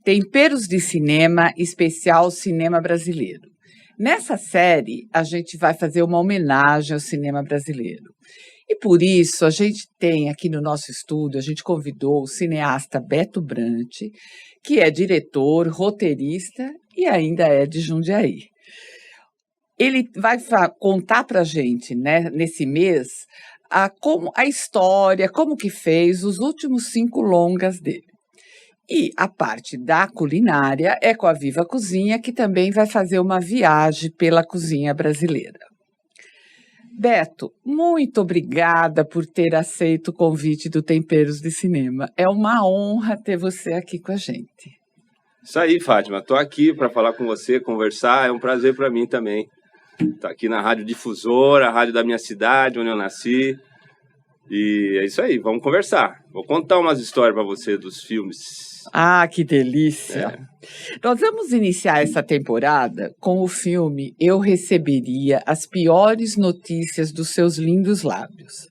Temperos de Cinema, especial Cinema Brasileiro. Nessa série, a gente vai fazer uma homenagem ao cinema brasileiro. E por isso, a gente tem aqui no nosso estúdio, a gente convidou o cineasta Beto Brant, que é diretor, roteirista e ainda é de Jundiaí. Ele vai contar para a gente, né, nesse mês, a história, como que fez os últimos 5 longas dele. E a parte da culinária é com a Viva Cozinha, que também vai fazer uma viagem pela cozinha brasileira. Beto, muito obrigada por ter aceito o convite do Temperos de Cinema. É uma honra ter você aqui com a gente. Isso aí, Fátima. Estou aqui para falar com você, conversar. É um prazer para mim também. Estou aqui na Rádio Difusora, a rádio da minha cidade, onde eu nasci. E é isso aí, vamos conversar. Vou contar umas histórias para você dos filmes. Ah, que delícia! Nós vamos iniciar essa temporada com o filme Eu Receberia as Piores Notícias dos Seus Lindos Lábios.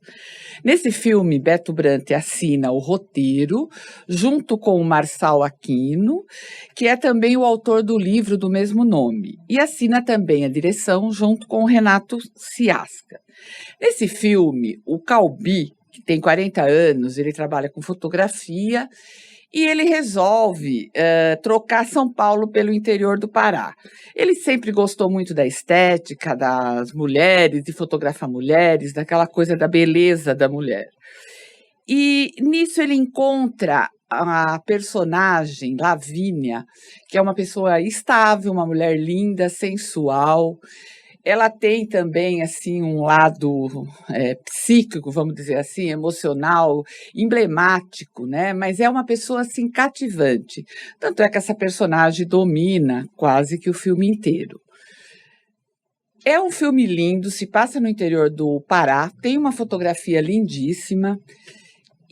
Nesse filme, Beto Brant assina o roteiro, junto com o Marçal Aquino, que é também o autor do livro do mesmo nome, e assina também a direção, junto com o Renato Ciasca. Nesse filme, o Calbi, que tem 40 anos, ele trabalha com fotografia, e ele resolve trocar São Paulo pelo interior do Pará. Ele sempre gostou muito da estética, das mulheres, de fotografar mulheres, daquela coisa da beleza da mulher. E nisso ele encontra a personagem Lavínia, que é uma pessoa estável, uma mulher linda, sensual. Ela tem também assim um lado psíquico, vamos dizer assim, emocional, emblemático, né? Mas é uma pessoa assim cativante. Tanto é que essa personagem domina quase que o filme inteiro. É um filme lindo, se passa no interior do Pará, tem uma fotografia lindíssima.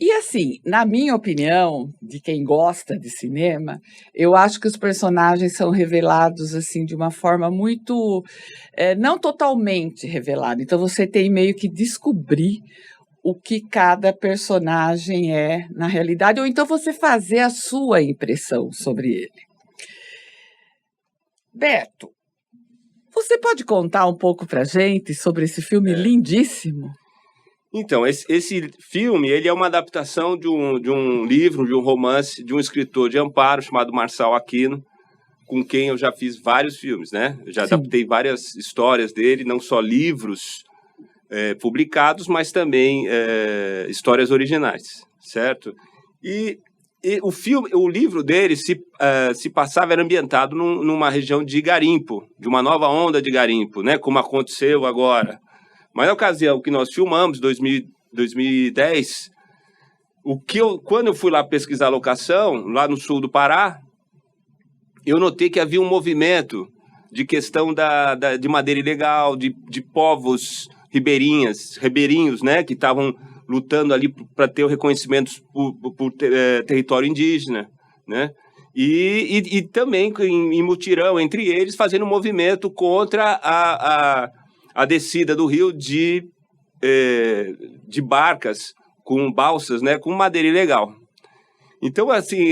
E assim, na minha opinião, de quem gosta de cinema, eu acho que os personagens são revelados assim de uma forma muito, não totalmente revelada. Então você tem meio que descobrir o que cada personagem é na realidade, ou então você fazer a sua impressão sobre ele. Beto, você pode contar um pouco pra gente sobre esse filme lindíssimo? Então, esse filme ele é uma adaptação de um livro, de um romance, de um escritor de Amparo chamado Marçal Aquino, com quem eu já fiz vários filmes, né? Eu já adaptei várias histórias dele, não só livros publicados, mas também histórias originais, certo? E o livro dele se passava, era ambientado numa região de garimpo, de uma nova onda de garimpo, né? Como aconteceu agora. Mas na ocasião que nós filmamos, 2010, quando eu fui lá pesquisar a locação, lá no sul do Pará, eu notei que havia um movimento de questão de madeira ilegal, de povos ribeirinhos, né, que estavam lutando ali para ter o reconhecimento por território indígena, né, e também em mutirão entre eles, fazendo um movimento contra a descida do rio de barcas com balsas, né, com madeira ilegal. Então, assim,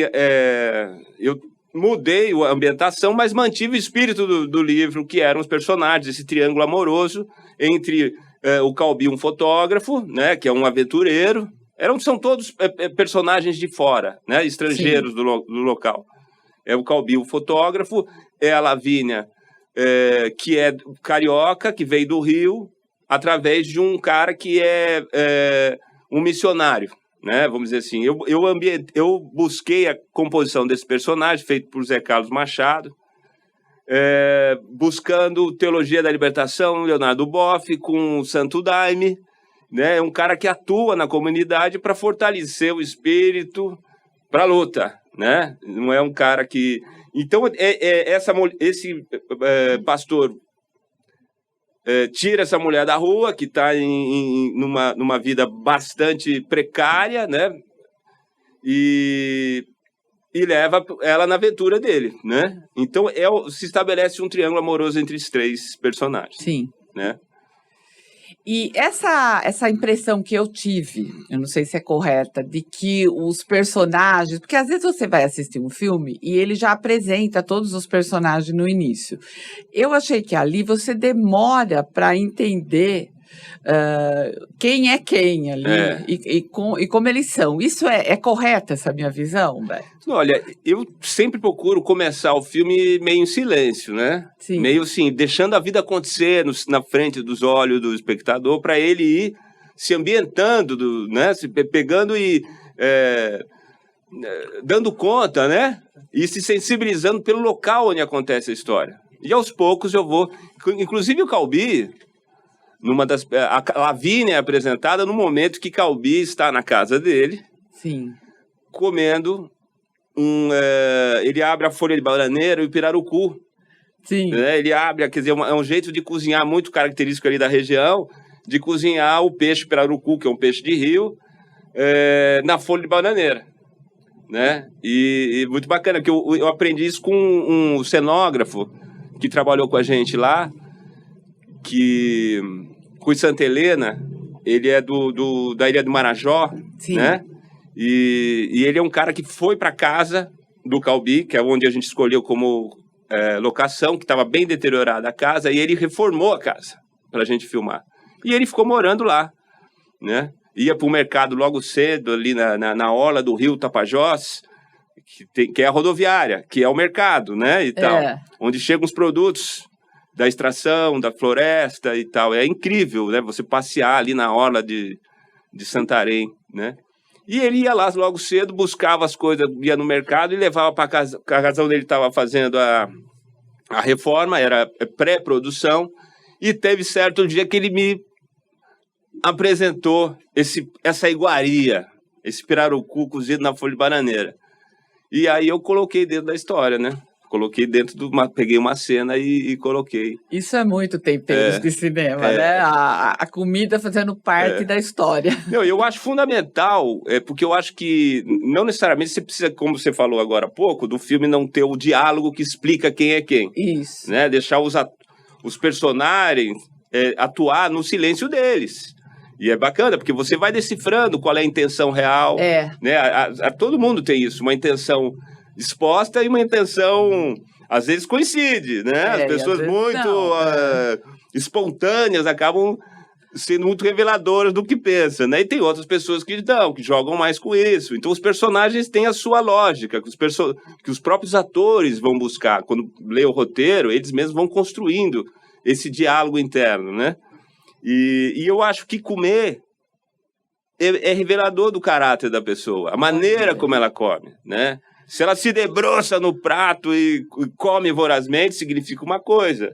eu mudei a ambientação, mas mantive o espírito do livro, que eram os personagens, esse triângulo amoroso entre o Calbi, um fotógrafo, né, que é um aventureiro. São todos personagens de fora, né, estrangeiros do local. É o Calbi, o fotógrafo, é a Lavínia, que é carioca, que veio do Rio, através de um cara que é um missionário, né? Vamos dizer assim. Eu busquei a composição desse personagem, feito por Zé Carlos Machado, buscando Teologia da Libertação, Leonardo Boff, com o Santo Daime, né? Um cara que atua na comunidade para fortalecer o espírito para a luta, né? Não é um cara que... Então, esse pastor tira essa mulher da rua, que está numa vida bastante precária, né? E leva ela na aventura dele, né? Então, se estabelece um triângulo amoroso entre os 3 personagens. Sim. Né? E essa impressão que eu tive, eu não sei se é correta, de que os personagens... Porque às vezes você vai assistir um filme e ele já apresenta todos os personagens no início. Eu achei que ali você demora para entender quem é quem ali e como eles são. Isso é correta, essa minha visão, Beto? Olha, eu sempre procuro começar o filme meio em silêncio, né? Sim. Meio assim, deixando a vida acontecer na frente dos olhos do espectador, para ele ir se ambientando, né? Se pegando e dando conta, né? E se sensibilizando pelo local onde acontece a história. E aos poucos eu vou... Inclusive o Calbi... A Lavínia é apresentada no momento que Calbi está na casa dele, sim, comendo ele abre a folha de bananeira e o pirarucu. Sim. Né? Ele abre, quer dizer, é um jeito de cozinhar muito característico ali da região, de cozinhar o peixe pirarucu, que é um peixe de rio, na folha de bananeira. Né? E muito bacana, porque eu aprendi isso com um cenógrafo que trabalhou com a gente lá, que Rui Santa Helena, ele é da Ilha do Marajó, sim, né? E ele é um cara que foi para casa do Calbi, que é onde a gente escolheu como locação, que estava bem deteriorada a casa, e ele reformou a casa para a gente filmar. E ele ficou morando lá, né? Ia para o mercado logo cedo, ali na orla do rio Tapajós, que é a rodoviária, que é o mercado, né? E tal, onde chegam os produtos da extração, da floresta e tal. É incrível, né? Você passear ali na orla de Santarém, né? E ele ia lá logo cedo, buscava as coisas, ia no mercado e levava para casa. A casa onde ele estava fazendo a reforma, era pré-produção, e teve certo dia que ele me apresentou essa iguaria, esse pirarucu cozido na folha de bananeira. E aí eu coloquei dentro da história, né? Coloquei peguei uma cena e coloquei. Isso é muito temperos de cinema, né? A comida fazendo parte da história. Não, eu acho fundamental, porque eu acho que não necessariamente você precisa, como você falou agora há pouco, do filme não ter o diálogo que explica quem é quem. Isso. Né? Deixar os personagens atuar no silêncio deles. E é bacana, porque você vai decifrando qual é a intenção real. Né? Todo mundo tem isso, uma intenção exposta e uma intenção, às vezes, coincide, né? As pessoas muito espontâneas acabam sendo muito reveladoras do que pensam, né? E tem outras pessoas que jogam mais com isso. Então, os personagens têm a sua lógica, que os próprios atores vão buscar. Quando lê o roteiro, eles mesmos vão construindo esse diálogo interno, né? E eu acho que comer é revelador do caráter da pessoa, a maneira como ela come, né? Se ela se debruça no prato e come vorazmente, significa uma coisa.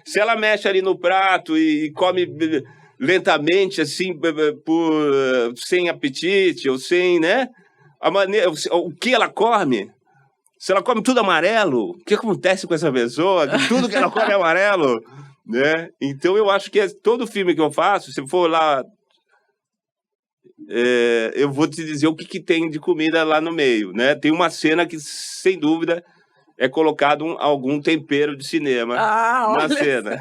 Se ela mexe ali no prato e come lentamente, assim, sem apetite, ou sem, né? O que ela come? Se ela come tudo amarelo, o que acontece com essa pessoa? Que tudo que ela come é amarelo, né? Então, eu acho que todo filme que eu faço, se for lá... eu vou te dizer o que tem de comida lá no meio, né? Tem uma cena que, sem dúvida, é colocado algum tempero de cinema na cena.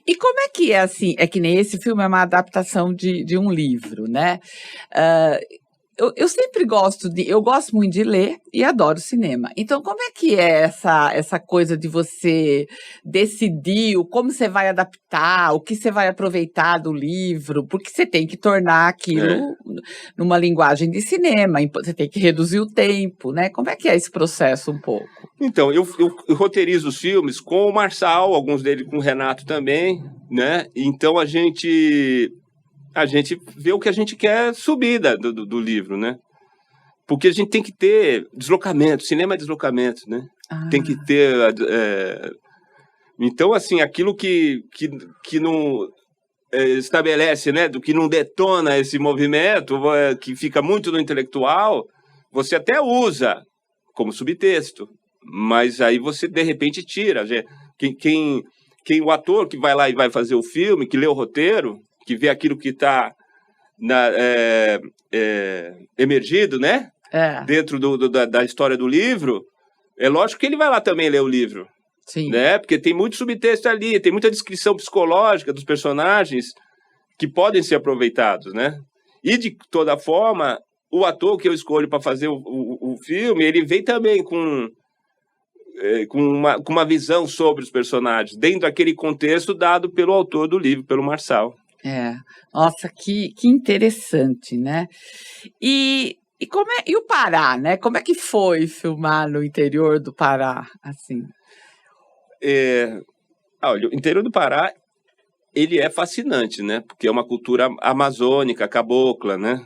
E como é que é assim? É que nem esse filme é uma adaptação de um livro, né? Eu sempre eu gosto muito de ler e adoro cinema. Então, como é que é essa coisa de você decidir como você vai adaptar, o que você vai aproveitar do livro? Porque você tem que tornar aquilo numa linguagem de cinema, você tem que reduzir o tempo, né? Como é que é esse processo um pouco? Então, eu roteirizo os filmes com o Marçal, alguns deles com o Renato também, né? Então, a gente vê o que a gente quer subir do livro, né? Porque a gente tem que ter deslocamento, cinema é deslocamento, né? Tem que ter... Então, assim, aquilo que não estabelece, né? Do que não detona esse movimento, que fica muito no intelectual, você até usa como subtexto, mas aí você, de repente, tira. O ator que vai lá e vai fazer o filme, que lê o roteiro, que vê aquilo que está emergido, né? Dentro da história do livro, é lógico que ele vai lá também ler o livro. Sim. Né? Porque tem muito subtexto ali, tem muita descrição psicológica dos personagens que podem ser aproveitados, né? E, de toda forma, o ator que eu escolho para fazer o filme, ele vem também com uma visão sobre os personagens, dentro daquele contexto dado pelo autor do livro, pelo Marçal. Nossa, que interessante, né? E o Pará, né? Como é que foi filmar no interior do Pará, assim? Olha, o interior do Pará, ele é fascinante, né? Porque é uma cultura amazônica, cabocla, né?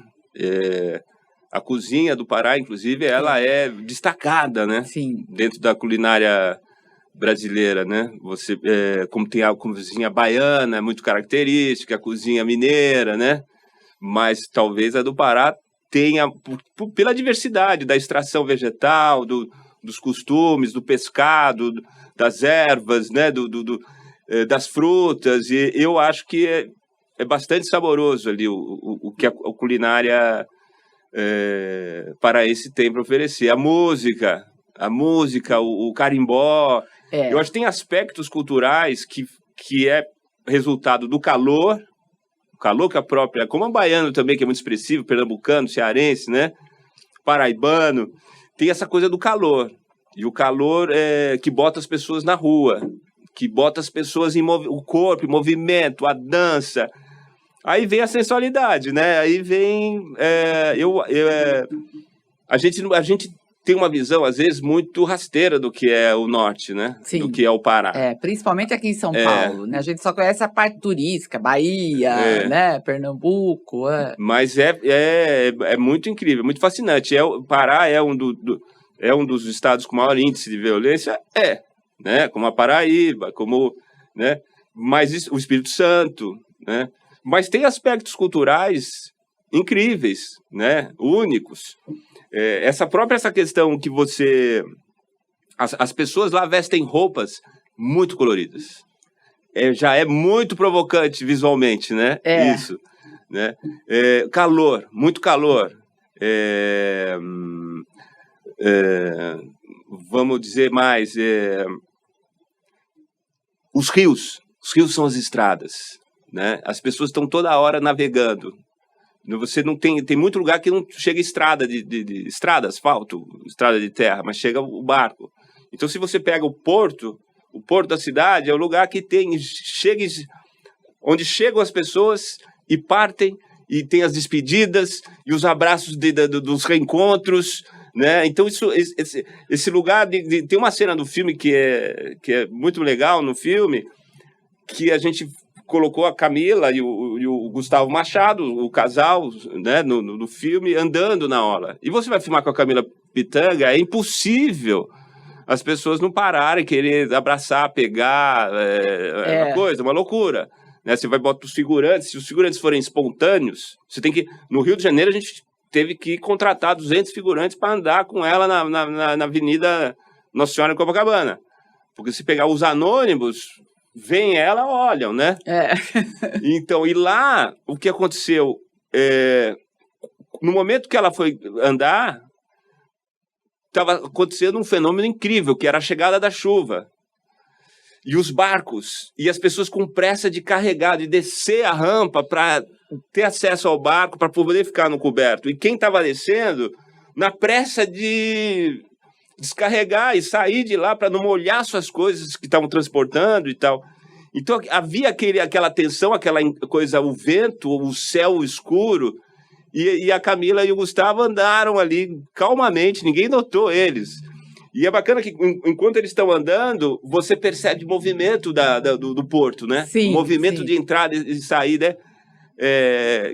A cozinha do Pará, inclusive, ela é destacada, né? Sim. Dentro da culinária brasileira, né? Como tem a cozinha baiana, é muito característica, a cozinha mineira, né? Mas talvez a do Pará tenha, pela diversidade da extração vegetal, dos costumes, do pescado, das ervas, né? Das frutas, e eu acho que é bastante saboroso ali o que a culinária paraense tem para oferecer. A música, o carimbó. Eu acho que tem aspectos culturais que é resultado do calor que a própria, como o baiano também, que é muito expressivo, pernambucano, cearense, né? Paraibano, tem essa coisa do calor. E o calor que bota as pessoas na rua, que bota as pessoas o corpo em movimento, a dança. Aí vem a sensualidade, né? Aí vem... a gente tem uma visão, às vezes, muito rasteira do que é o norte, né? Sim. Do que é o Pará. Principalmente aqui em São Paulo, né? A gente só conhece a parte turística, Bahia, né? Pernambuco. Mas é muito incrível, muito fascinante. O Pará é um dos estados com maior índice de violência? Né? Como a Paraíba, né? Mas o Espírito Santo, né? Mas tem aspectos culturais incríveis, né? Únicos. Essa questão que as pessoas lá vestem roupas muito coloridas. Já é muito provocante visualmente, né? Isso. Né? Calor, muito calor. Vamos dizer mais... Os rios são as estradas, né? As pessoas estão toda hora navegando. Você não tem muito lugar que não chega estrada estrada, asfalto, estrada de terra, mas chega o barco. Então, se você pega o porto da cidade é o lugar que onde chegam as pessoas e partem, e tem as despedidas e os abraços dos reencontros, né? Então, esse lugar tem uma cena do filme que é muito legal no filme, que a gente colocou a Camila e o Gustavo Machado, o casal, né, no filme, andando na orla. E você vai filmar com a Camila Pitanga, é impossível as pessoas não pararem, querer abraçar, pegar, uma coisa, uma loucura. Né? Você vai botar os figurantes, se os figurantes forem espontâneos, você tem que... No Rio de Janeiro, a gente teve que contratar 200 figurantes para andar com ela na Avenida Nossa Senhora de Copacabana. Porque se pegar os anônimos... Vem ela, olham, né? Então, e lá, o que aconteceu? No momento que ela foi andar, estava acontecendo um fenômeno incrível, que era a chegada da chuva. E os barcos, e as pessoas com pressa de carregar, de descer a rampa para ter acesso ao barco, para poder ficar no coberto. E quem estava descendo, na pressa de descarregar e sair de lá para não molhar suas coisas que estavam transportando e tal. Então havia aquela tensão, aquela coisa, o vento, o céu escuro, e a Camila e o Gustavo andaram ali calmamente, ninguém notou eles. E é bacana que enquanto eles estão andando, você percebe o movimento do porto, né? Sim, o movimento de entrada e saída.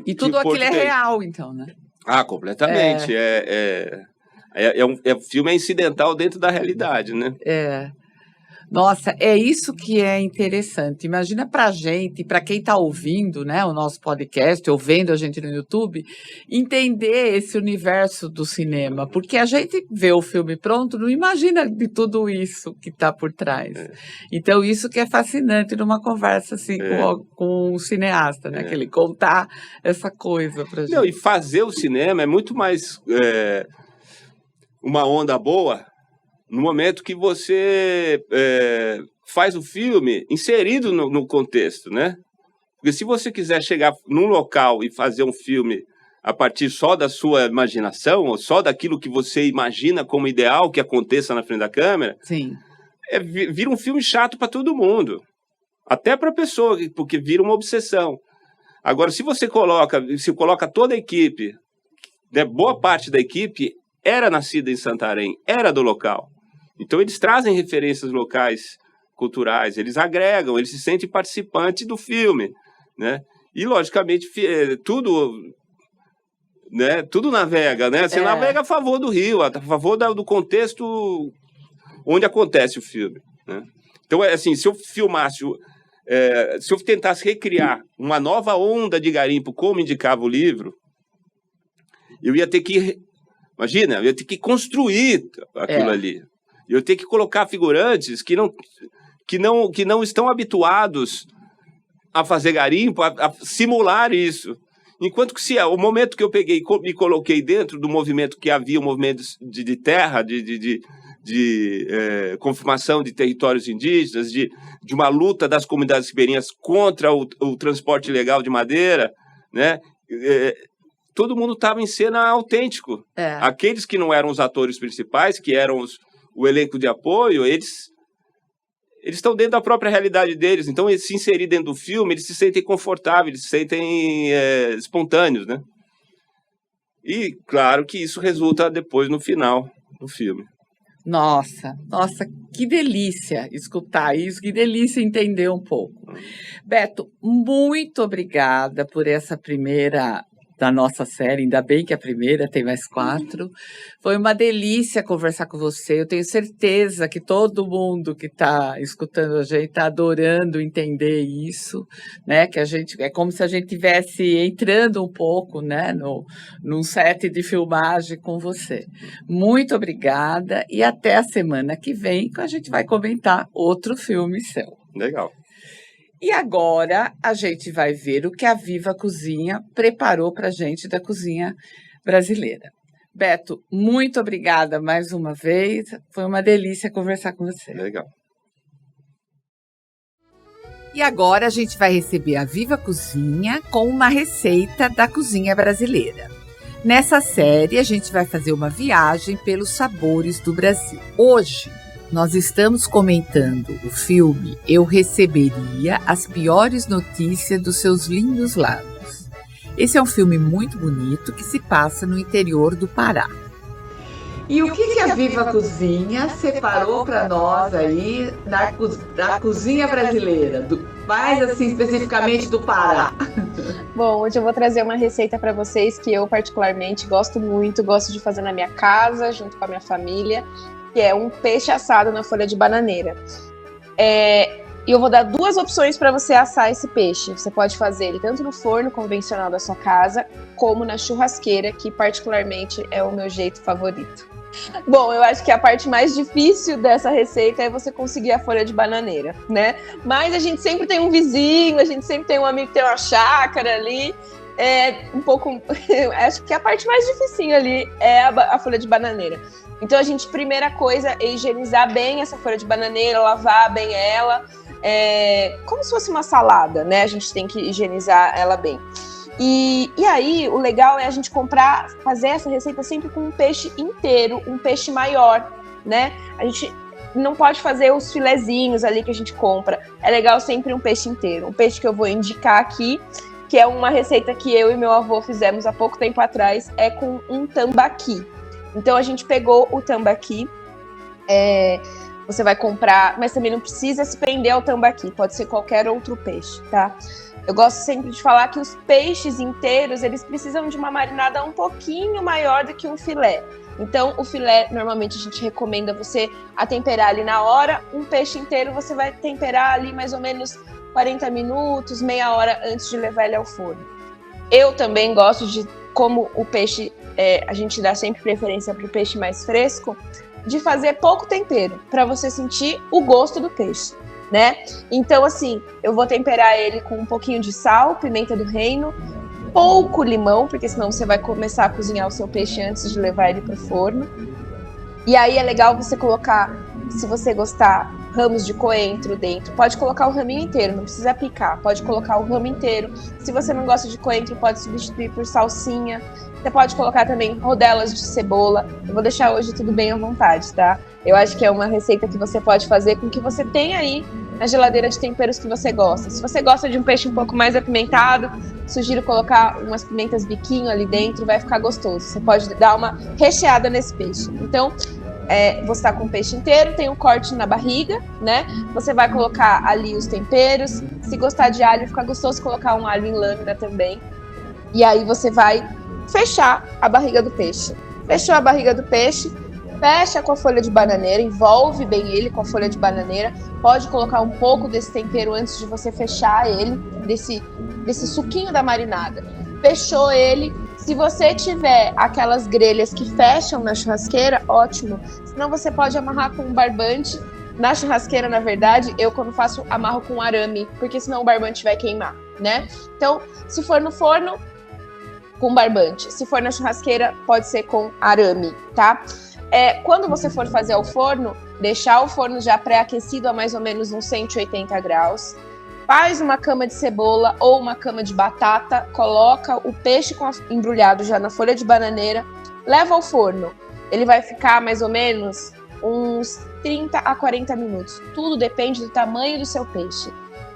E tudo aquilo é real, então, né? Completamente. O filme é incidental dentro da realidade, né? Nossa, é isso que é interessante. Imagina pra gente, para quem está ouvindo, né, o nosso podcast, ou vendo a gente no YouTube, entender esse universo do cinema. Porque a gente vê o filme pronto, não imagina de tudo isso que está por trás. Então, isso que é fascinante numa conversa assim com um cineasta, né? Que ele contar essa coisa pra gente. Não, e fazer o cinema é muito mais uma onda boa no momento que você faz o filme inserido no contexto, né? Porque se você quiser chegar num local e fazer um filme a partir só da sua imaginação, ou só daquilo que você imagina como ideal que aconteça na frente da câmera, Sim. Vira um filme chato para todo mundo. Até para a pessoa, porque vira uma obsessão. Agora, se você coloca toda a equipe, né, boa parte da equipe era nascida em Santarém, era do local. Então, eles trazem referências locais, culturais, eles agregam, eles se sentem participantes do filme, né? E, logicamente, tudo navega, né? Você navega a favor do Rio, a favor do contexto onde acontece o filme, né? Então, assim, se eu filmasse, se eu tentasse recriar uma nova onda de garimpo, como indicava o livro, eu ia ter que, imagina, eu ia ter que construir aquilo ali. Eu ia ter que colocar figurantes que não estão habituados a fazer garimpo, a simular isso. Enquanto que o momento que eu peguei e me coloquei dentro do movimento que havia, um movimento de terra, de confirmação de territórios indígenas, de uma luta das comunidades ribeirinhas contra o transporte ilegal de madeira, né? Todo mundo estava em cena autêntico. Aqueles que não eram os atores principais, que eram o elenco de apoio, eles estão dentro da própria realidade deles. Então, eles se inserir dentro do filme, eles se sentem confortáveis, eles se sentem espontâneos, né? E, claro, que isso resulta depois no final do filme. Nossa, que delícia escutar isso, que delícia entender um pouco. Beto, muito obrigada por essa primeira da nossa série, ainda bem que a primeira tem mais 4. Foi uma delícia conversar com você, eu tenho certeza que todo mundo que está escutando a gente está adorando entender isso, né? Que a gente, é como se a gente estivesse entrando um pouco, né, num set de filmagem com você. Muito obrigada e até a semana que vem, que a gente vai comentar outro filme seu. Legal. E agora a gente vai ver o que a Viva Cozinha preparou para a gente da cozinha brasileira. Beto, muito obrigada mais uma vez. Foi uma delícia conversar com você. Legal. E agora a gente vai receber a Viva Cozinha com uma receita da cozinha brasileira. Nessa série, a gente vai fazer uma viagem pelos sabores do Brasil. Hoje, nós estamos comentando o filme Eu Receberia as Piores Notícias dos Seus Lindos Lábios. Esse é um filme muito bonito que se passa no interior do Pará. E o que a Viva Cozinha separou para nós aí da cozinha brasileira, mais assim especificamente do Pará? Bom, hoje eu vou trazer uma receita para vocês que eu particularmente gosto muito, gosto de fazer na minha casa, junto com a minha família, que é um peixe assado na folha de bananeira. E eu vou dar 2 opções para você assar esse peixe. Você pode fazer ele tanto no forno convencional da sua casa, como na churrasqueira, que particularmente é o meu jeito favorito. Bom, eu acho que a parte mais difícil dessa receita é você conseguir a folha de bananeira, né? Mas a gente sempre tem um vizinho, a gente sempre tem um amigo que tem uma chácara ali. Acho que a parte mais difícil ali é a folha de bananeira. Então, primeira coisa é higienizar bem essa folha de bananeira, lavar bem ela, como se fosse uma salada, né? A gente tem que higienizar ela bem. E aí, o legal é a gente fazer essa receita sempre com um peixe inteiro, um peixe maior, né? A gente não pode fazer os filezinhos ali que a gente compra. É legal sempre um peixe inteiro. Um peixe que eu vou indicar aqui, que é uma receita que eu e meu avô fizemos há pouco tempo atrás, é com um tambaqui. Então, a gente pegou o tambaqui, você vai comprar, mas também não precisa se prender ao tambaqui, pode ser qualquer outro peixe, tá? Eu gosto sempre de falar que os peixes inteiros, eles precisam de uma marinada um pouquinho maior do que um filé. Então, o filé, normalmente a gente recomenda você atemperar ali na hora. Um peixe inteiro você vai temperar ali mais ou menos 40 minutos, meia hora antes de levar ele ao forno. Eu também gosto de, como o peixe, a gente dá sempre preferência para o peixe mais fresco, de fazer pouco tempero, para você sentir o gosto do peixe, né? Então, assim, eu vou temperar ele com um pouquinho de sal, pimenta do reino, pouco limão, porque senão você vai começar a cozinhar o seu peixe antes de levar ele para o forno. E aí é legal você colocar, se você gostar, ramos de coentro dentro. Pode colocar o raminho inteiro, não precisa picar. Pode colocar o ramo inteiro. Se você não gosta de coentro, pode substituir por salsinha. Você pode colocar também rodelas de cebola. Eu vou deixar hoje tudo bem à vontade, tá? Eu acho que é uma receita que você pode fazer com o que você tem aí na geladeira de temperos que você gosta. Se você gosta de um peixe um pouco mais apimentado, sugiro colocar umas pimentas biquinho ali dentro, vai ficar gostoso. Você pode dar uma recheada nesse peixe. Então, você está com o peixe inteiro, tem um corte na barriga, né? Você vai colocar ali os temperos. Se gostar de alho, fica gostoso colocar um alho em lâmina também. E aí você vai fechar a barriga do peixe. Fechou a barriga do peixe, fecha com a folha de bananeira, envolve bem ele com a folha de bananeira. Pode colocar um pouco desse tempero antes de você fechar ele, desse suquinho da marinada. Fechou ele. Se você tiver aquelas grelhas que fecham na churrasqueira, ótimo. Senão você pode amarrar com um barbante. Na churrasqueira, na verdade, eu quando faço, amarro com arame, porque senão o barbante vai queimar, né? Então, se for no forno, com barbante. Se for na churrasqueira, pode ser com arame, tá? Quando você for fazer ao forno, deixar o forno já pré-aquecido a mais ou menos uns 180 graus. Faz uma cama de cebola ou uma cama de batata, coloca o peixe embrulhado já na folha de bananeira, leva ao forno. Ele vai ficar mais ou menos uns 30 a 40 minutos. Tudo depende do tamanho do seu peixe.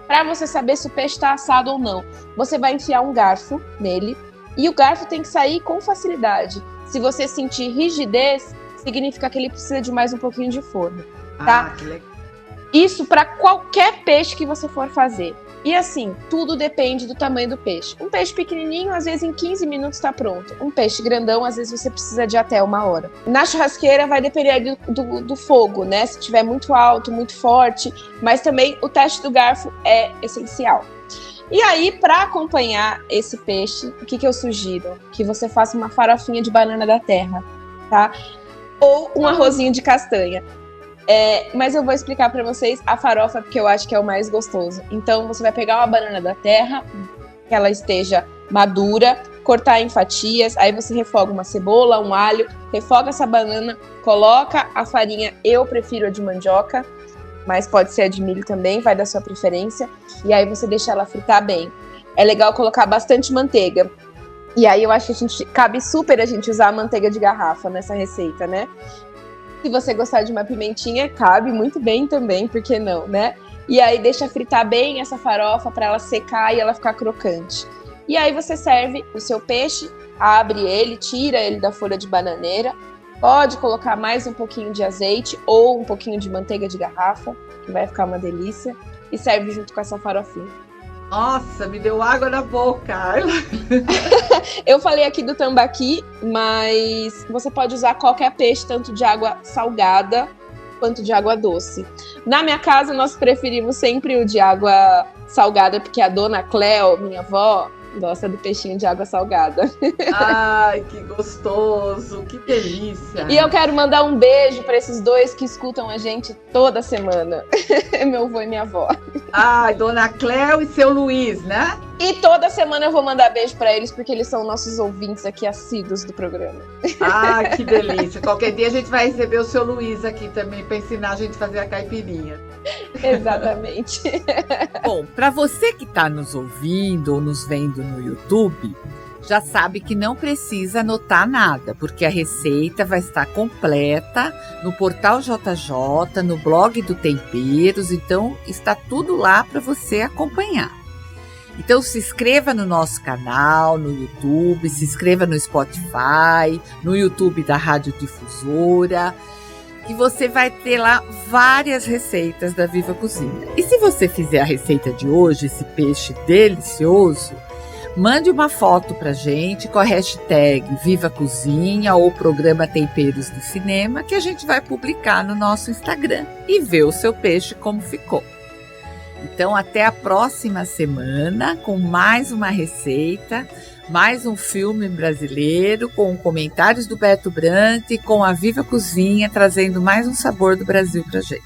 Para você saber se o peixe está assado ou não, você vai enfiar um garfo nele e o garfo tem que sair com facilidade. Se você sentir rigidez, significa que ele precisa de mais um pouquinho de forno, tá? Que legal. Isso para qualquer peixe que você for fazer. E assim, tudo depende do tamanho do peixe. Um peixe pequenininho, às vezes em 15 minutos está pronto. Um peixe grandão, às vezes você precisa de até 1 hora. Na churrasqueira vai depender do fogo, né? Se estiver muito alto, muito forte. Mas também o teste do garfo é essencial. E aí, para acompanhar esse peixe, o que eu sugiro? Que você faça uma farofinha de banana da terra, tá? Ou um arrozinho de castanha. Mas eu vou explicar para vocês a farofa, porque eu acho que é o mais gostoso. Então, você vai pegar uma banana da terra, que ela esteja madura, cortar em fatias, aí você refoga uma cebola, um alho, refoga essa banana, coloca a farinha, eu prefiro a de mandioca, mas pode ser a de milho também, vai da sua preferência, e aí você deixa ela fritar bem. É legal colocar bastante manteiga, e aí eu acho que cabe super a gente usar a manteiga de garrafa nessa receita, né? Se você gostar de uma pimentinha, cabe muito bem também, por que não, né? E aí deixa fritar bem essa farofa para ela secar e ela ficar crocante. E aí você serve o seu peixe, abre ele, tira ele da folha de bananeira, pode colocar mais um pouquinho de azeite ou um pouquinho de manteiga de garrafa, que vai ficar uma delícia, e serve junto com essa farofinha. Nossa, me deu água na boca. Eu falei aqui do tambaqui, mas você pode usar qualquer peixe, tanto de água salgada quanto de água doce. Na minha casa, nós preferimos sempre o de água salgada, porque a dona Cleo, minha avó, gosta do peixinho de água salgada. Ai, que gostoso, que delícia. E eu quero mandar um beijo para esses dois que escutam a gente toda semana. Meu avô e minha avó. Ai, dona Cleo e seu Luiz, né? E toda semana eu vou mandar beijo para eles, porque eles são nossos ouvintes aqui assíduos do programa. Ah, que delícia. Qualquer dia a gente vai receber o seu Luiz aqui também para ensinar a gente a fazer a caipirinha. Exatamente. Bom, para você que está nos ouvindo ou nos vendo no YouTube, já sabe que não precisa anotar nada, porque a receita vai estar completa no portal JJ, no blog do Temperos, então está tudo lá para você acompanhar. Então se inscreva no nosso canal, no YouTube, se inscreva no Spotify, no YouTube da Rádio Difusora, e você vai ter lá várias receitas da Viva Cozinha. E se você fizer a receita de hoje, esse peixe delicioso, mande uma foto pra gente com a hashtag Viva Cozinha ou Programa Temperos do Cinema, que a gente vai publicar no nosso Instagram e ver o seu peixe como ficou. Então, até a próxima semana com mais uma receita, mais um filme brasileiro, com comentários do Beto Brant e com a Viva Cozinha, trazendo mais um sabor do Brasil pra gente.